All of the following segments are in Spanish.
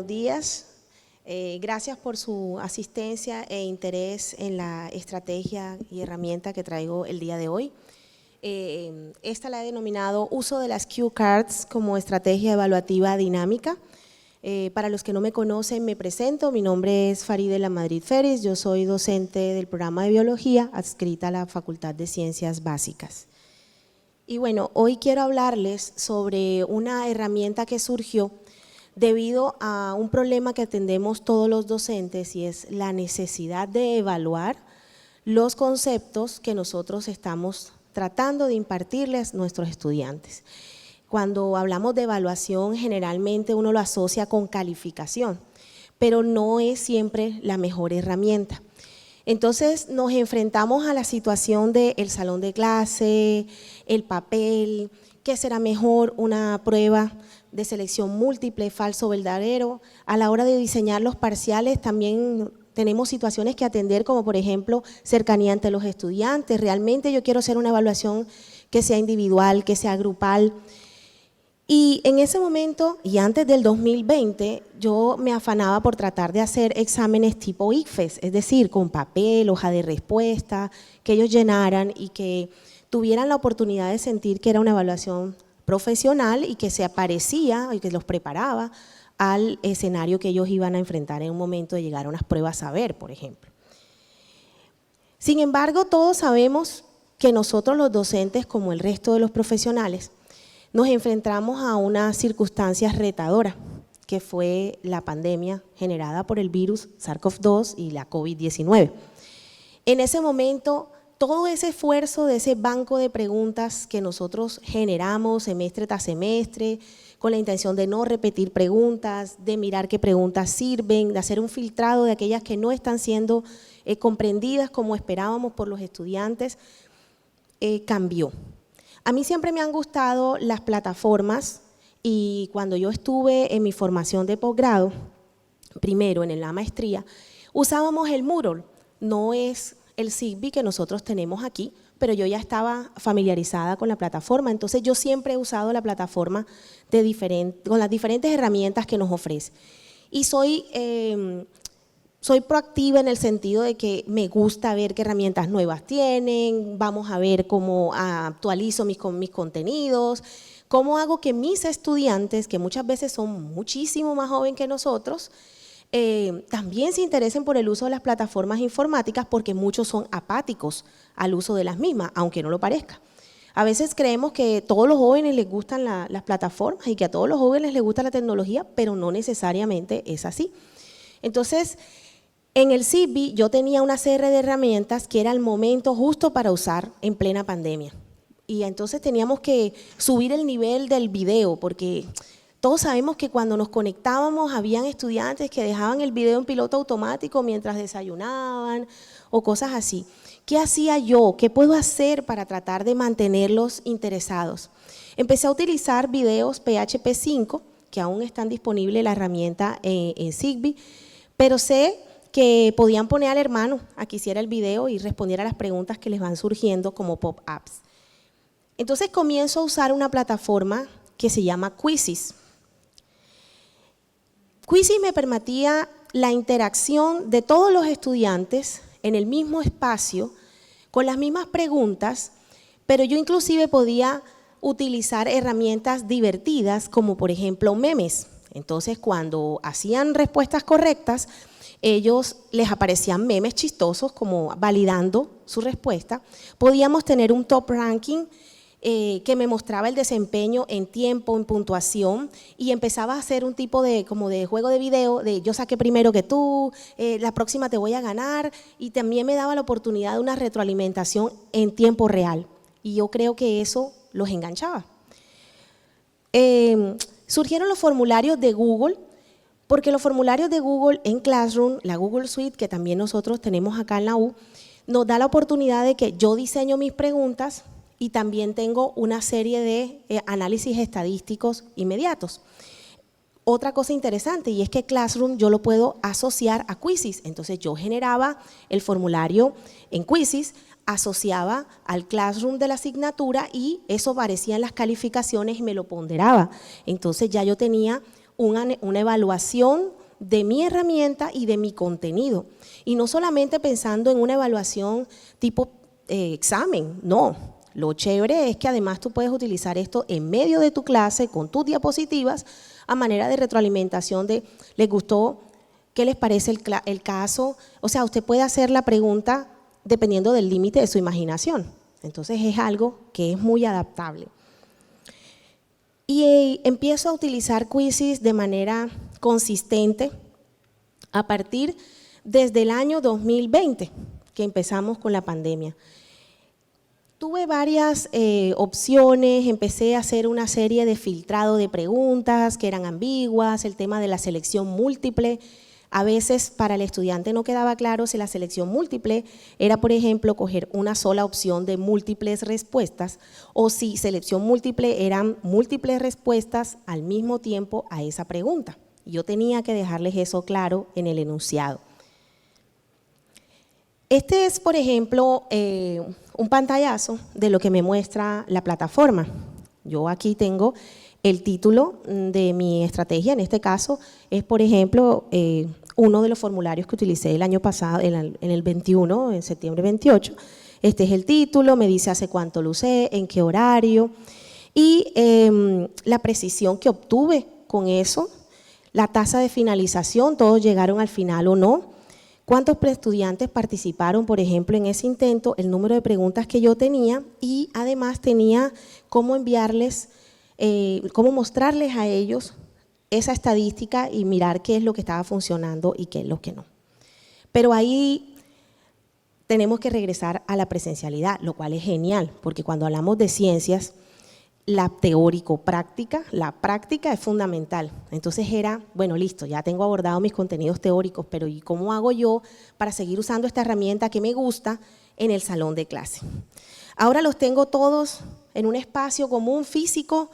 días. Gracias por su asistencia e interés en la estrategia y herramienta que traigo el día de hoy. Esta la he denominado uso de las Cue Cards como estrategia evaluativa dinámica. Para los que no me conocen, me presento. Mi nombre es Farideh Lamadrid Feris. Yo soy docente del programa de biología adscrita a la Facultad de Ciencias Básicas. Y bueno, hoy quiero hablarles sobre una herramienta que surgió debido a un problema que atendemos todos los docentes, y es la necesidad de evaluar los conceptos que nosotros estamos tratando de impartirles a nuestros estudiantes. Cuando hablamos de evaluación, generalmente uno lo asocia con calificación, pero no es siempre la mejor herramienta. Entonces nos enfrentamos a la situación del salón de clase, el papel, ¿qué será mejor? Una prueba de selección múltiple, falso, verdadero. A la hora de diseñar los parciales también tenemos situaciones que atender, como por ejemplo cercanía ante los estudiantes. Realmente yo quiero hacer una evaluación que sea individual, que sea grupal. Y en ese momento, y antes del 2020, yo me afanaba por tratar de hacer exámenes tipo ICFES, es decir, con papel, hoja de respuesta, que ellos llenaran y que tuvieran la oportunidad de sentir que era una evaluación profesional y que se aparecía y que los preparaba al escenario que ellos iban a enfrentar en un momento de llegar a unas pruebas saber, por ejemplo. Sin embargo, todos sabemos que nosotros los docentes, como el resto de los profesionales, nos enfrentamos a una circunstancia retadora, que fue la pandemia generada por el virus SARS-CoV-2 y la COVID-19. En ese momento, todo ese esfuerzo de ese banco de preguntas que nosotros generamos semestre tras semestre, con la intención de no repetir preguntas, de mirar qué preguntas sirven, de hacer un filtrado de aquellas que no están siendo comprendidas como esperábamos por los estudiantes, cambió. A mí siempre me han gustado las plataformas, y cuando yo estuve en mi formación de posgrado, primero en la maestría, usábamos el Moodle. No es el Zigbee que nosotros tenemos aquí, pero yo ya estaba familiarizada con la plataforma, entonces yo siempre he usado la plataforma con las diferentes herramientas que nos ofrece. Y soy proactiva en el sentido de que me gusta ver qué herramientas nuevas tienen, vamos a ver cómo actualizo mis contenidos, cómo hago que mis estudiantes, que muchas veces son muchísimo más jóvenes que nosotros, también se interesen por el uso de las plataformas informáticas, porque muchos son apáticos al uso de las mismas, aunque no lo parezca. A veces creemos que a todos los jóvenes les gustan las plataformas y que a todos los jóvenes les gusta la tecnología, pero no necesariamente es así. Entonces, en el Zigbee yo tenía una serie de herramientas que era el momento justo para usar en plena pandemia. Y entonces teníamos que subir el nivel del video, porque todos sabemos que cuando nos conectábamos habían estudiantes que dejaban el video en piloto automático mientras desayunaban o cosas así. ¿Qué hacía yo? ¿Qué puedo hacer para tratar de mantenerlos interesados? Empecé a utilizar videos PHP 5, que aún están disponibles la herramienta en Zigbee, pero sé que podían poner al hermano a que hiciera el video y respondiera a las preguntas que les van surgiendo como pop-ups. Entonces comienzo a usar una plataforma que se llama Quizzes. Quizzes me permitía la interacción de todos los estudiantes en el mismo espacio, con las mismas preguntas, pero yo inclusive podía utilizar herramientas divertidas como por ejemplo memes. Entonces cuando hacían respuestas correctas, ellos les aparecían memes chistosos como validando su respuesta. Podíamos tener un top ranking que me mostraba el desempeño en tiempo, en puntuación, y empezaba a hacer un tipo de juego de video de yo saqué primero que tú, la próxima te voy a ganar, y también me daba la oportunidad de una retroalimentación en tiempo real, y yo creo que eso los enganchaba. Surgieron los formularios de Google, porque los formularios de Google en Classroom, la Google Suite, que también nosotros tenemos acá en la U, nos da la oportunidad de que yo diseño mis preguntas y también tengo una serie de análisis estadísticos inmediatos. Otra cosa interesante, y es que Classroom yo lo puedo asociar a Quizzes. Entonces yo generaba el formulario en Quizzes, asociaba al Classroom de la asignatura y eso aparecía en las calificaciones y me lo ponderaba. Entonces ya yo tenía una evaluación de mi herramienta y de mi contenido. Y no solamente pensando en una evaluación tipo examen, no. Lo chévere es que además tú puedes utilizar esto en medio de tu clase con tus diapositivas a manera de retroalimentación de ¿les gustó? ¿Qué les parece el caso? O sea, usted puede hacer la pregunta dependiendo del límite de su imaginación. Entonces es algo que es muy adaptable. Y empiezo a utilizar quizzes de manera consistente a partir desde el año 2020, que empezamos con la pandemia. Tuve varias opciones, empecé a hacer una serie de filtrado de preguntas que eran ambiguas, el tema de la selección múltiple. A veces para el estudiante no quedaba claro si la selección múltiple era, por ejemplo, coger una sola opción de múltiples respuestas o si selección múltiple eran múltiples respuestas al mismo tiempo a esa pregunta. Yo tenía que dejarles eso claro en el enunciado. Este es, por ejemplo, un pantallazo de lo que me muestra la plataforma. Yo aquí tengo el título de mi estrategia, en este caso es, por ejemplo, uno de los formularios que utilicé el año pasado, en el 21, en septiembre 28. Este es el título, me dice hace cuánto lo usé, en qué horario y la precisión que obtuve con eso, la tasa de finalización, todos llegaron al final o no. ¿Cuántos estudiantes participaron, por ejemplo, en ese intento? El número de preguntas que yo tenía y además tenía cómo enviarles, cómo mostrarles a ellos esa estadística y mirar qué es lo que estaba funcionando y qué es lo que no. Pero ahí tenemos que regresar a la presencialidad, lo cual es genial, porque cuando hablamos de ciencias, la teórico-práctica, la práctica es fundamental. Entonces era, bueno, listo, ya tengo abordado mis contenidos teóricos, pero ¿y cómo hago yo para seguir usando esta herramienta que me gusta en el salón de clase? Ahora los tengo todos en un espacio común físico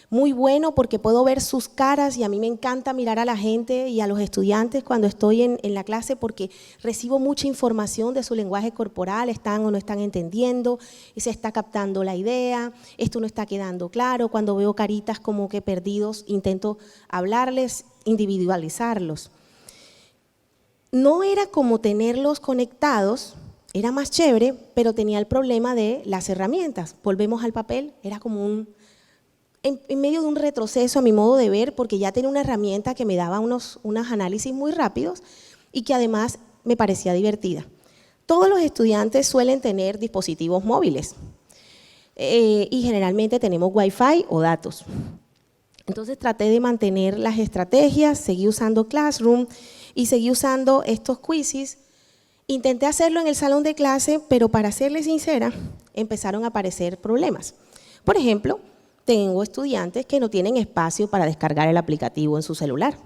muy bueno porque puedo ver sus caras y a mí me encanta mirar a la gente y a los estudiantes cuando estoy en la clase porque recibo mucha información de su lenguaje corporal, están o no están entendiendo, y se está captando la idea, esto no está quedando claro, cuando veo caritas como que perdidos intento hablarles, individualizarlos. No era como tenerlos conectados, era más chévere, pero tenía el problema de las herramientas. Volvemos al papel, era como en medio de un retroceso a mi modo de ver, porque ya tenía una herramienta que me daba unos análisis muy rápidos y que además me parecía divertida. Todos los estudiantes suelen tener dispositivos móviles y generalmente tenemos Wi-Fi o datos. Entonces traté de mantener las estrategias, seguí usando Classroom y seguí usando estos quizzes. Intenté hacerlo en el salón de clase, pero para serles sincera, empezaron a aparecer problemas. Por ejemplo, tengo estudiantes que no tienen espacio para descargar el aplicativo en su celular.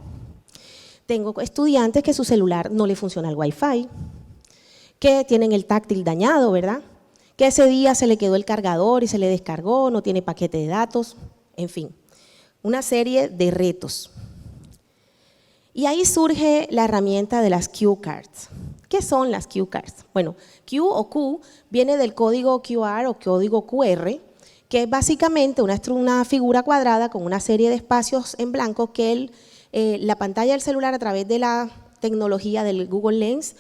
Tengo estudiantes que su celular no le funciona el Wi-Fi, que tienen el táctil dañado, ¿verdad? Que ese día se le quedó el cargador y se le descargó, no tiene paquete de datos, en fin, una serie de retos. Y ahí surge la herramienta de las Cue Cards. ¿Qué son las Cue Cards? Bueno, Q o Q viene del código QR o código QR, que es básicamente una figura cuadrada con una serie de espacios en blanco que la pantalla del celular a través de la tecnología del Google Lens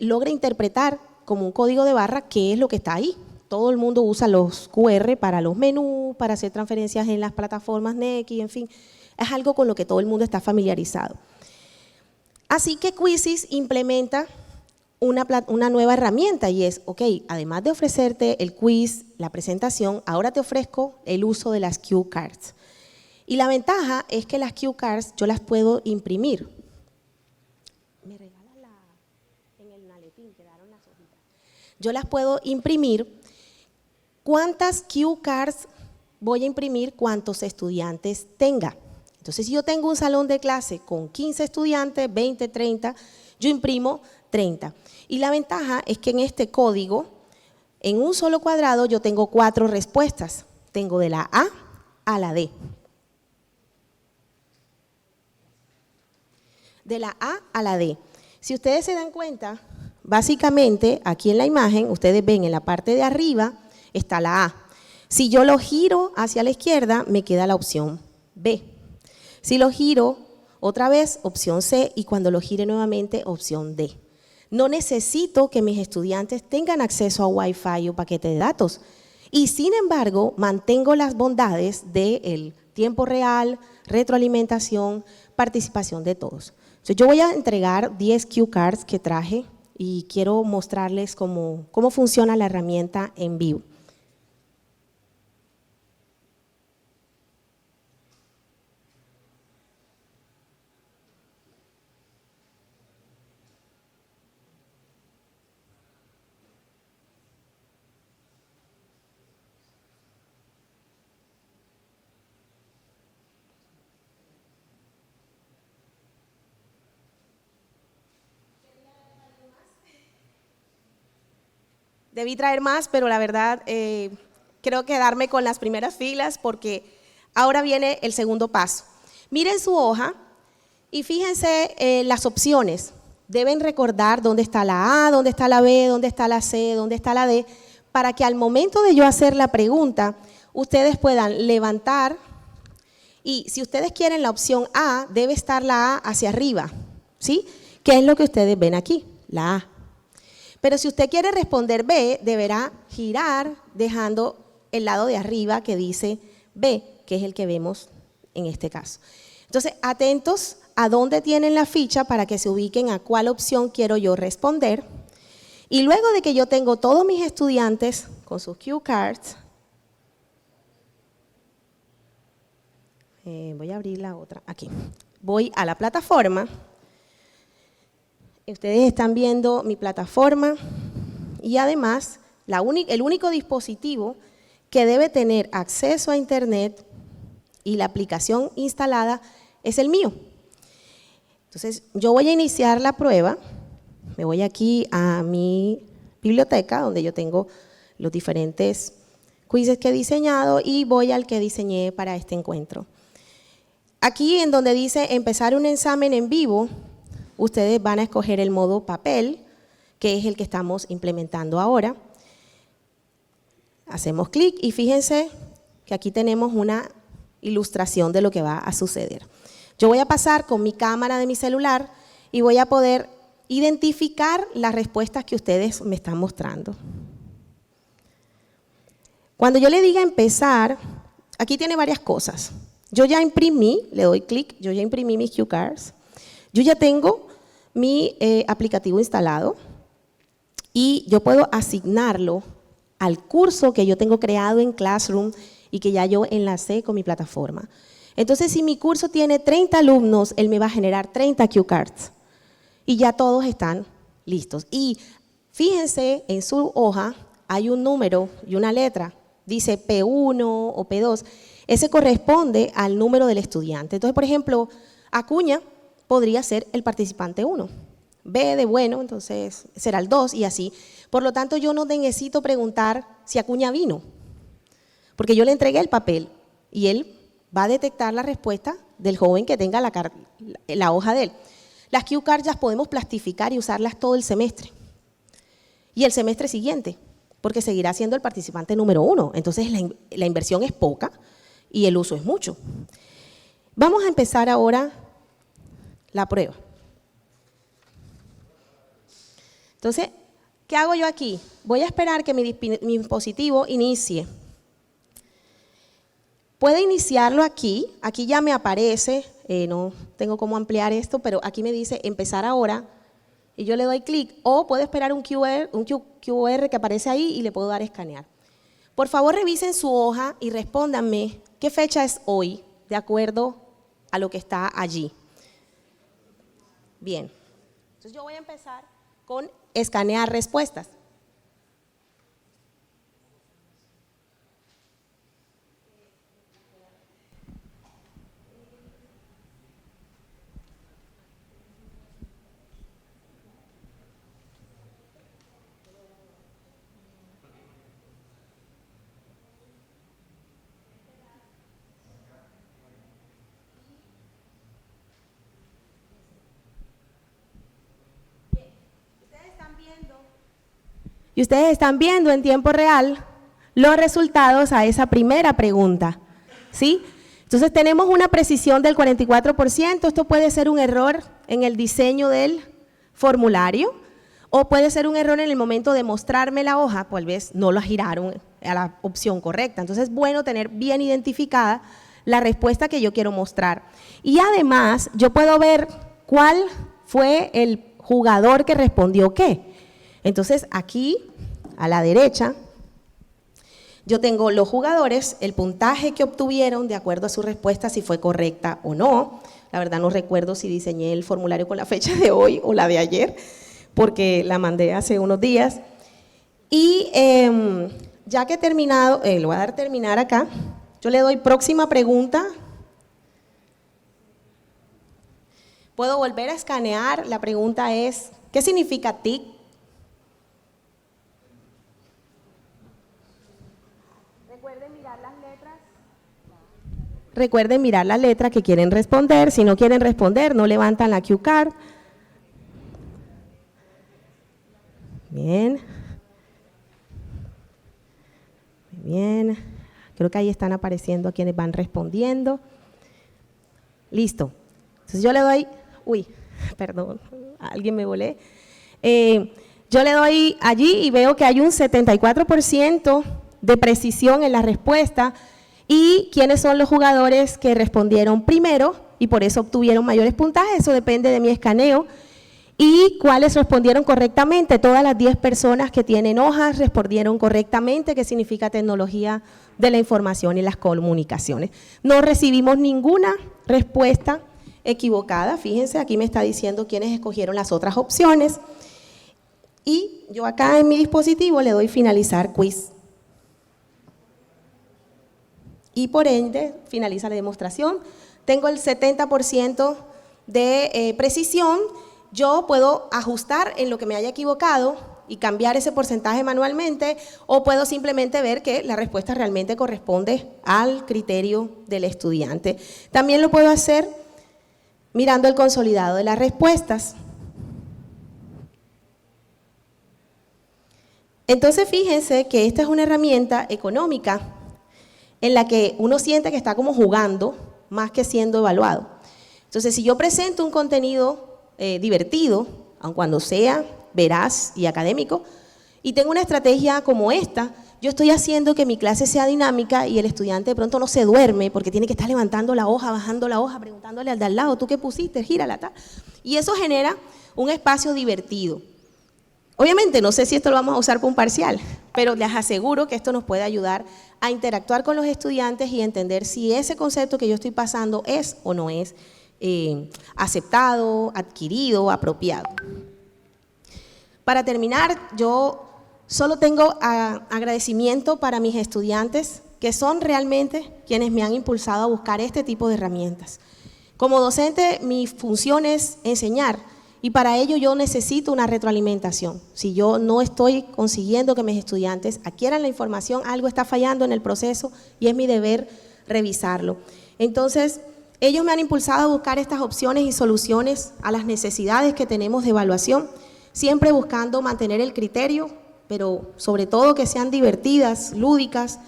logra interpretar como un código de barra qué es lo que está ahí. Todo el mundo usa los QR para los menús, para hacer transferencias en las plataformas Nequi, en fin, es algo con lo que todo el mundo está familiarizado. Así que Quizzes implementa una nueva herramienta y es, ok, además de ofrecerte el quiz, la presentación, ahora te ofrezco el uso de las Cue Cards. Y la ventaja es que las Cue Cards yo las puedo imprimir. ¿Me regalas en el maletín quedaron las hojitas? Yo las puedo imprimir. ¿Cuántas Cue Cards voy a imprimir? ¿Cuántos estudiantes tenga? Entonces, si yo tengo un salón de clase con 15 estudiantes, 20, 30, yo imprimo 30. Y la ventaja es que en este código, en un solo cuadrado, yo tengo 4 respuestas. Tengo de la A a la D. De la A a la D. Si ustedes se dan cuenta, básicamente, aquí en la imagen, ustedes ven en la parte de arriba, está la A. Si yo lo giro hacia la izquierda, me queda la opción B. Si lo giro otra vez, opción C, y cuando lo gire nuevamente, opción D. No necesito que mis estudiantes tengan acceso a Wi-Fi o paquete de datos. Y sin embargo, mantengo las bondades del tiempo real, retroalimentación, participación de todos. Entonces, yo voy a entregar 10 cue cards que traje y quiero mostrarles cómo funciona la herramienta en vivo. Debí traer más, pero la verdad creo quedarme con las primeras filas porque ahora viene el segundo paso. Miren su hoja y fíjense las opciones. Deben recordar dónde está la A, dónde está la B, dónde está la C, dónde está la D, para que al momento de yo hacer la pregunta, ustedes puedan levantar y si ustedes quieren la opción A, debe estar la A hacia arriba, ¿sí? ¿Qué es lo que ustedes ven aquí? La A. Pero si usted quiere responder B, deberá girar dejando el lado de arriba que dice B, que es el que vemos en este caso. Entonces, atentos a dónde tienen la ficha para que se ubiquen a cuál opción quiero yo responder. Y luego de que yo tengo todos mis estudiantes con sus cue cards, voy a abrir la otra, aquí. Voy a la plataforma. Ustedes están viendo mi plataforma y además el único dispositivo que debe tener acceso a internet y la aplicación instalada es el mío. Entonces, yo voy a iniciar la prueba, me voy aquí a mi biblioteca donde yo tengo los diferentes quizzes que he diseñado y voy al que diseñé para este encuentro. Aquí en donde dice empezar un examen en vivo, ustedes van a escoger el modo papel, que es el que estamos implementando ahora. Hacemos clic y fíjense que aquí tenemos una ilustración de lo que va a suceder. Yo voy a pasar con mi cámara de mi celular y voy a poder identificar las respuestas que ustedes me están mostrando. Cuando yo le diga empezar, aquí tiene varias cosas. Yo ya imprimí, le doy clic, yo ya imprimí mis cue cards. Yo ya tengo mi aplicativo instalado y yo puedo asignarlo al curso que yo tengo creado en Classroom y que ya yo enlacé con mi plataforma. Entonces, si mi curso tiene 30 alumnos, él me va a generar 30 cue cards y ya todos están listos. Y fíjense, en su hoja hay un número y una letra, dice P1 o P2, ese corresponde al número del estudiante. Entonces, por ejemplo, Acuña podría ser el participante 1, B de bueno, entonces será el 2 y así. Por lo tanto, yo no necesito preguntar si Acuña vino, porque yo le entregué el papel y él va a detectar la respuesta del joven que tenga la hoja de él. Las cue cards las podemos plastificar y usarlas todo el semestre y el semestre siguiente, porque seguirá siendo el participante número 1. Entonces, la inversión es poca y el uso es mucho. Vamos a empezar ahora la prueba. Entonces, ¿qué hago yo aquí? Voy a esperar que mi dispositivo inicie. Puede iniciarlo aquí ya me aparece, no tengo cómo ampliar esto, pero aquí me dice empezar ahora y yo le doy clic, o puedo esperar un QR que aparece ahí y le puedo dar a escanear. Por favor, revisen su hoja y respóndanme qué fecha es hoy, de acuerdo a lo que está allí. Bien, entonces yo voy a empezar con escanear respuestas. Y ustedes están viendo en tiempo real los resultados a esa primera pregunta, ¿sí? Entonces tenemos una precisión del 44%, esto puede ser un error en el diseño del formulario o puede ser un error en el momento de mostrarme la hoja, tal vez no la giraron a la opción correcta. Entonces es bueno tener bien identificada la respuesta que yo quiero mostrar. Y además yo puedo ver cuál fue el jugador que respondió qué. Entonces aquí a la derecha yo tengo los jugadores, el puntaje que obtuvieron de acuerdo a su respuesta, si fue correcta o no. La verdad no recuerdo si diseñé el formulario con la fecha de hoy o la de ayer, porque la mandé hace unos días. Y ya que he terminado, le voy a dar terminar acá, yo le doy próxima pregunta. Puedo volver a escanear, la pregunta es, ¿qué significa TIC? Recuerden mirar las letras que quieren responder. Si no quieren responder, no levantan la cue card. Bien. Muy bien. Creo que ahí están apareciendo quienes van respondiendo. Listo. Entonces yo le doy, perdón, a alguien me volé. Yo le doy allí y veo que hay un 74% de precisión en la respuesta. ¿Y quiénes son los jugadores que respondieron primero y por eso obtuvieron mayores puntajes? Eso depende de mi escaneo. ¿Y cuáles respondieron correctamente? Todas las 10 personas que tienen hojas respondieron correctamente, que significa tecnología de la información y las comunicaciones. No recibimos ninguna respuesta equivocada. Fíjense, aquí me está diciendo quiénes escogieron las otras opciones. Y yo acá en mi dispositivo le doy finalizar quiz. Y por ende, finaliza la demostración. Tengo el 70% de precisión. Yo puedo ajustar en lo que me haya equivocado y cambiar ese porcentaje manualmente, o puedo simplemente ver que la respuesta realmente corresponde al criterio del estudiante. También lo puedo hacer mirando el consolidado de las respuestas. Entonces, fíjense que esta es una herramienta económica en la que uno siente que está como jugando más que siendo evaluado. Entonces, si yo presento un contenido divertido, aun cuando sea veraz y académico, y tengo una estrategia como esta, yo estoy haciendo que mi clase sea dinámica y el estudiante de pronto no se duerme porque tiene que estar levantando la hoja, bajando la hoja, preguntándole al de al lado, ¿tú qué pusiste? Gírala, tal. Y eso genera un espacio divertido. Obviamente, no sé si esto lo vamos a usar para un parcial, pero les aseguro que esto nos puede ayudar a interactuar con los estudiantes y entender si ese concepto que yo estoy pasando es o no es aceptado, adquirido, apropiado. Para terminar, yo solo tengo agradecimiento para mis estudiantes, que son realmente quienes me han impulsado a buscar este tipo de herramientas. Como docente, mi función es enseñar, y para ello yo necesito una retroalimentación. Si yo no estoy consiguiendo que mis estudiantes adquieran la información, algo está fallando en el proceso y es mi deber revisarlo. Entonces, ellos me han impulsado a buscar estas opciones y soluciones a las necesidades que tenemos de evaluación, siempre buscando mantener el criterio, pero sobre todo que sean divertidas, lúdicas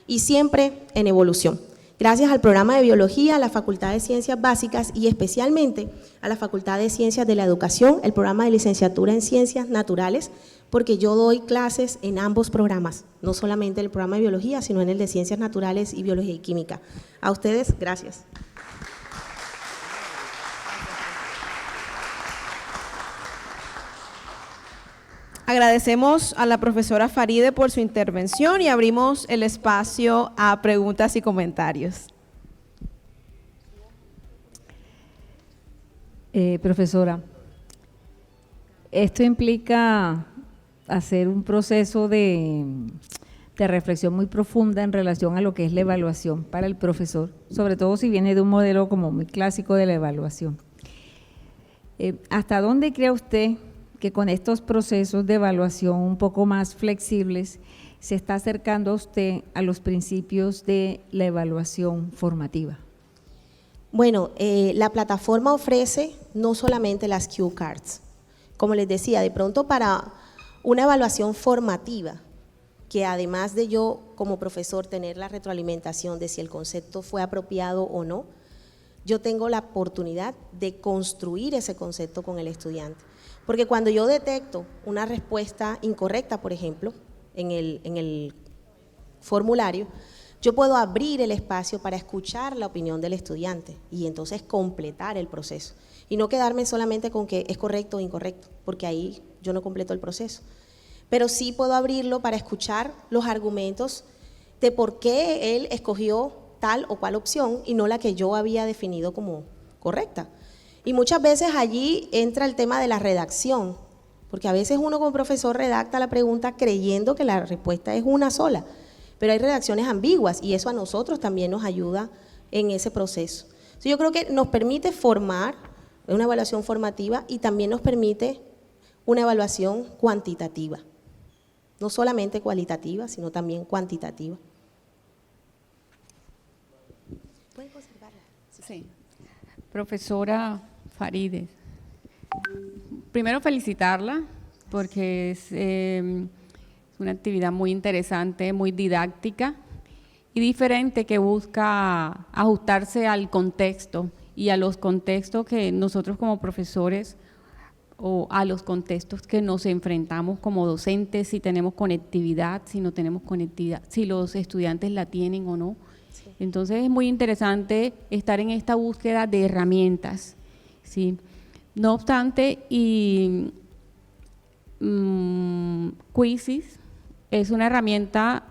y siempre en evolución. Gracias al programa de Biología, a la Facultad de Ciencias Básicas y especialmente a la Facultad de Ciencias de la Educación, el programa de licenciatura en Ciencias Naturales, porque yo doy clases en ambos programas, no solamente en el programa de Biología, sino en el de Ciencias Naturales y Biología y Química. A ustedes, gracias. Agradecemos a la profesora Faride por su intervención y abrimos el espacio a preguntas y comentarios. Profesora, esto implica hacer un proceso de reflexión muy profunda en relación a lo que es la evaluación para el profesor, sobre todo si viene de un modelo como muy clásico de la evaluación. ¿Hasta dónde cree usted que con estos procesos de evaluación un poco más flexibles se está acercando a usted a los principios de la evaluación formativa? Bueno, la plataforma ofrece no solamente las cue cards. Como les decía, de pronto para una evaluación formativa, que además de yo como profesor tener la retroalimentación de si el concepto fue apropiado o no, yo tengo la oportunidad de construir ese concepto con el estudiante. Porque cuando yo detecto una respuesta incorrecta, por ejemplo, en el formulario, yo puedo abrir el espacio para escuchar la opinión del estudiante y entonces completar el proceso. Y no quedarme solamente con que es correcto o incorrecto, porque ahí yo no completo el proceso. Pero sí puedo abrirlo para escuchar los argumentos de por qué él escogió tal o cual opción y no la que yo había definido como correcta. Y muchas veces allí entra el tema de la redacción, porque a veces uno como profesor redacta la pregunta creyendo que la respuesta es una sola, pero hay redacciones ambiguas y eso a nosotros también nos ayuda en ese proceso. Entonces, yo creo que nos permite formar una evaluación formativa y también nos permite una evaluación cuantitativa, no solamente cualitativa, sino también cuantitativa. ¿Pueden conservarla? Sí. Profesora Faride, primero felicitarla porque es una actividad muy interesante, muy didáctica y diferente, que busca ajustarse al contexto y a los contextos que nosotros como profesores o a los contextos que nos enfrentamos como docentes, si tenemos conectividad, si no tenemos conectividad, si los estudiantes la tienen o no. Sí. Entonces es muy interesante estar en esta búsqueda de herramientas, ¿sí? No obstante, Quizzes es una herramienta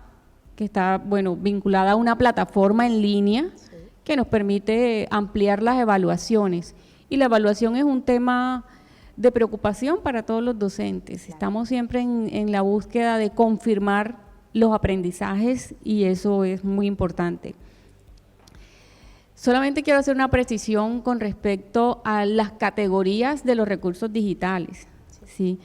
que está, bueno, vinculada a una plataforma en línea, sí, que nos permite ampliar las evaluaciones. Y la evaluación es un tema de preocupación para todos los docentes. Claro. Estamos siempre en la búsqueda de confirmar los aprendizajes y eso es muy importante. Solamente quiero hacer una precisión con respecto a las categorías de los recursos digitales, ¿sí?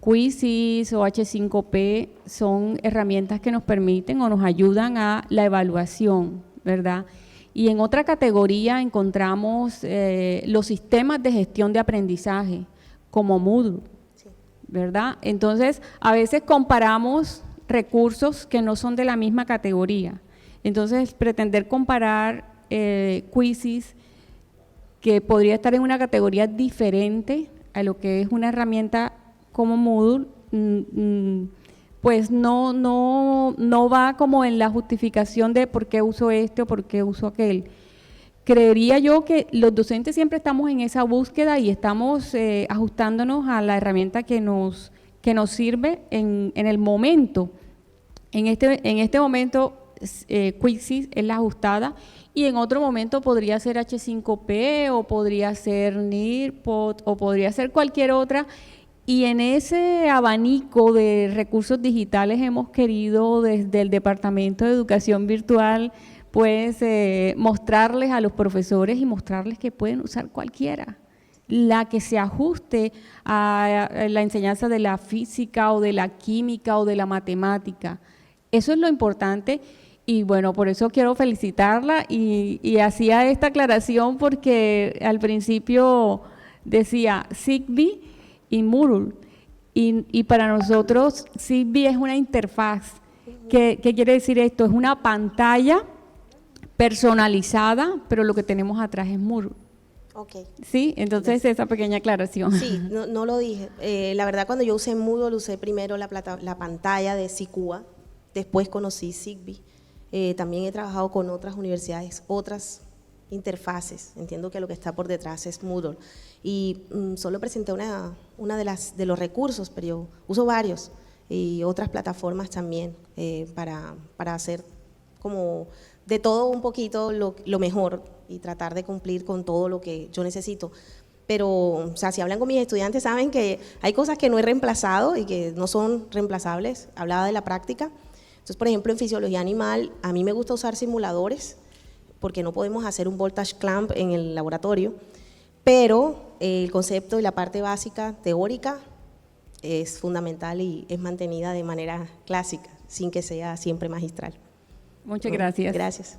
Quizzes o H5P son herramientas que nos permiten o nos ayudan a la evaluación, ¿verdad? Y en otra categoría encontramos los sistemas de gestión de aprendizaje, como Moodle, ¿verdad? Entonces, a veces comparamos recursos que no son de la misma categoría. Entonces, pretender comparar Quizzes, que podría estar en una categoría diferente a lo que es una herramienta como Moodle, pues no va como en la justificación de por qué uso este o por qué uso aquel. Creería yo que los docentes siempre estamos en esa búsqueda y estamos ajustándonos a la herramienta que nos sirve en el momento. En este momento, Quizzes es la ajustada y en otro momento podría ser H5P o podría ser Nearpod o podría ser cualquier otra. Y en ese abanico de recursos digitales hemos querido desde el Departamento de Educación Virtual pues mostrarles a los profesores y mostrarles que pueden usar cualquiera, la que se ajuste a la enseñanza de la física o de la química o de la matemática. Eso es lo importante y bueno, por eso quiero felicitarla y hacía esta aclaración porque al principio decía Zigbee y Moodle y para nosotros Zigbee es una interfaz. ¿Qué quiere decir esto? Es una pantalla personalizada, pero lo que tenemos atrás es Moodle. Okay. Sí, entonces esa pequeña aclaración. Sí, no lo dije. La verdad, cuando yo usé Moodle, usé primero la pantalla de SICUA, después conocí Zigbee. También he trabajado con otras universidades, otras interfaces. Entiendo que lo que está por detrás es Moodle. Y solo presenté una de los recursos, pero yo uso varios y otras plataformas también para hacer como de todo un poquito lo mejor y tratar de cumplir con todo lo que yo necesito. Pero, o sea, si hablan con mis estudiantes saben que hay cosas que no he reemplazado y que no son reemplazables. Hablaba de la práctica. Entonces, por ejemplo, en fisiología animal, a mí me gusta usar simuladores porque no podemos hacer un voltage clamp en el laboratorio, pero el concepto y la parte básica teórica es fundamental y es mantenida de manera clásica, sin que sea siempre magistral. Muchas gracias. Gracias.